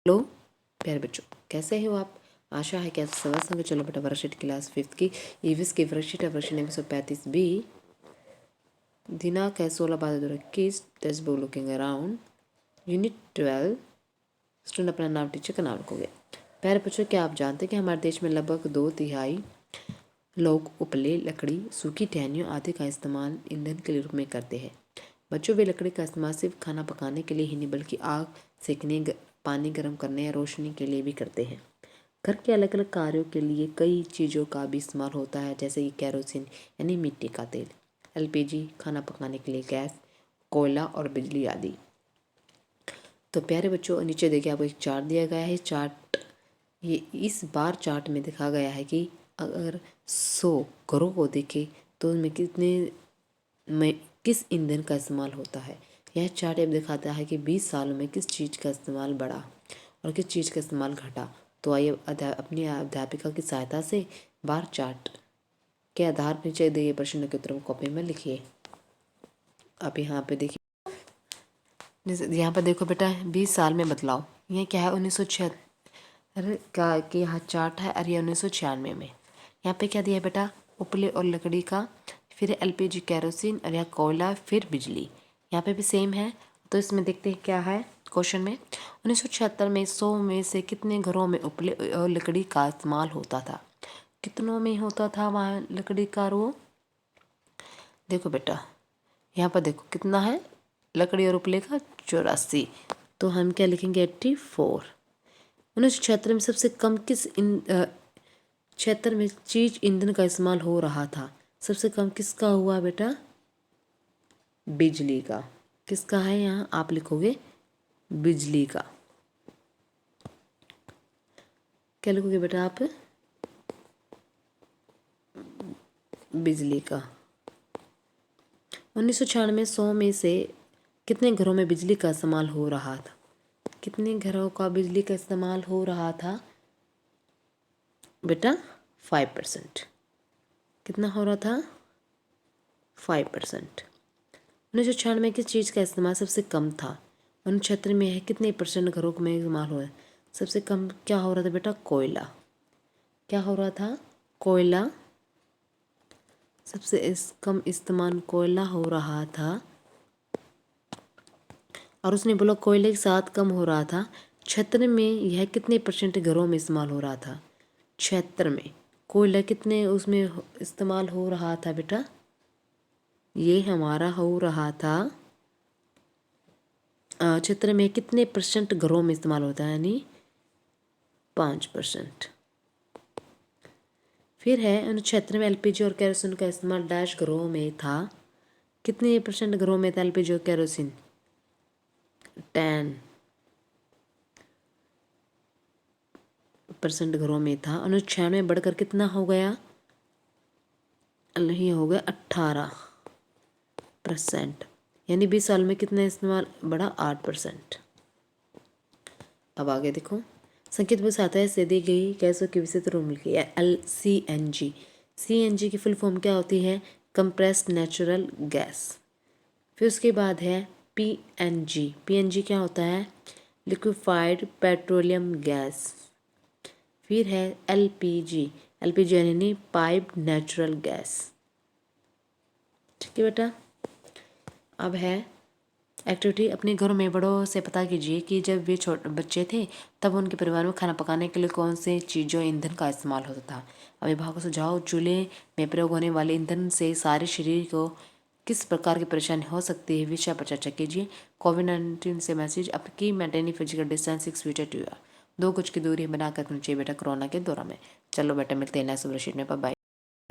Hello प्यारे बच्चों, कैसे हो आप? आशा है कि आप समझ संगे। चलो बेटा, वर्कशीट क्लास 5 की ईवीएस की वर्कशीट है, वर्कशीट नंबर 135 बी। दिनांक है 16/12/2021। Text book looking around, unit 12। Student अपना नाम, टीचर का नाम लिखोगे। प्यारे बच्चों, क्या आप जानते हैं कि हमारे देश में लगभग 2/3 लोग उपले, लकड़ी, सूखी टहनियों आदि का इस्तेमाल ईंधन के रूप में करते हैं। बच्चों, वे लकड़ी का इस्तेमाल सिर्फ खाना पकाने के लिए ही नहीं बल्कि आग सेकने, पानी गर्म करने या रोशनी के लिए भी करते हैं। घर के अलग अलग कार्यों के लिए कई चीज़ों का भी इस्तेमाल होता है, जैसे कि केरोसिन यानी मिट्टी का तेल, एलपीजी खाना पकाने के लिए गैस, कोयला और बिजली आदि। तो प्यारे बच्चों, नीचे देखिए आपको एक चार्ट दिया गया है। चार्ट ये इस बार चार्ट में दिखा गया है कि अगर 100 घरों को देखें तो उनमें किस ईंधन का इस्तेमाल होता है। यह चार्ट अब दिखाता है कि 20 सालों में किस चीज़ का इस्तेमाल बढ़ा और किस चीज़ का इस्तेमाल घटा। तो आइए अपनी अध्यापिका की सहायता से बार चार्ट के आधार पर नीचे दिए प्रश्नों के उत्तर कॉपी में लिखिए। आप यहाँ पे देखिए, यहाँ पर देखो बेटा, 20 साल में बदलाव। यह क्या है? 1976 का कि यहाँ चार्ट है, और ये 1996 में। यहाँ पे क्या दिया है बेटा? उपले और लकड़ी का, फिर एलपीजी केरोसिन, और यहाँ कोयला, फिर बिजली। यहाँ पे भी सेम है। तो इसमें देखते हैं क्या है क्वेश्चन में। 1976 में 100 में से कितने घरों में उपले और लकड़ी का इस्तेमाल होता था? कितनों में होता था वहाँ लकड़ी का रो? देखो बेटा, यहाँ पर देखो कितना है लकड़ी और उपले का, 84। तो हम क्या लिखेंगे? 84। 1976 में सबसे कम किस 76 में चीज ईंधन का इस्तेमाल हो रहा था? सबसे कम किसका हुआ बेटा? बिजली का। किसका है? यहाँ आप लिखोगे बिजली का। क्या लिखोगे बेटा आप? बिजली का। 1996 में 100 में से कितने घरों में बिजली का इस्तेमाल हो रहा था? कितने घरों का बिजली का इस्तेमाल हो रहा था बेटा? 5%। कितना हो रहा था? 5%। 1996 में किस चीज़ का इस्तेमाल सबसे कम था? 1976 में है कितने % घरों में इस्तेमाल हुआ है? सबसे कम क्या हो रहा था बेटा? कोयला। क्या हो रहा था? कोयला। सबसे कम इस्तेमाल कोयला हो रहा था। और उसने बोला कोयले के साथ कम हो रहा था। 76 में यह कितने % घरों में इस्तेमाल हो रहा था? 76 में कोयला कितने उसमें इस्तेमाल हो रहा था बेटा? ये हमारा हो रहा था 76 में कितने % घरों में इस्तेमाल होता है? यानी 5%। फिर है 69 में एलपीजी और केरोसिन का इस्तेमाल डैश घरों में था। कितने % घरों में था एलपीजी और केरोसिन? 10% घरों में था। 96 में बढ़कर कितना हो गया? नहीं, हो गया 18%। यानी 20 साल में कितना इस्तेमाल बढ़ा? 8%। अब आगे देखो, संकेत में सहायता से दी गई गैसों की विशेष रूप की है LCNG। CNG की फुल फॉर्म क्या होती है? Compressed natural gas. फिर उसके बाद है PNG। PNG क्या होता है? Liquefied petroleum gas. फिर है LPG। LPG यानी पाइप्ड नेचुरल गैस। ठीक है बेटा। अब है एक्टिविटी, अपने घरों में बड़ों से पता कीजिए कि जब वे छोटे बच्चे थे तब उनके परिवार में खाना पकाने के लिए कौन से चीज़ों ईंधन का इस्तेमाल होता था। अभिभावकों को सुझाव, चूल्हे में प्रयोग होने वाले ईंधन से सारे शरीर को किस प्रकार की परेशानी हो सकती है, विषय पर चर्चा कीजिए। कोविड-19 से मैसेज, आपकी maintaining physical distance 6 feet to 2 गज की दूरी बनाकर रखनी चाहिए बेटा कोरोना के दौरान में। चलो बेटा, मिलते हैं नेक्स्ट शीट में। बाय।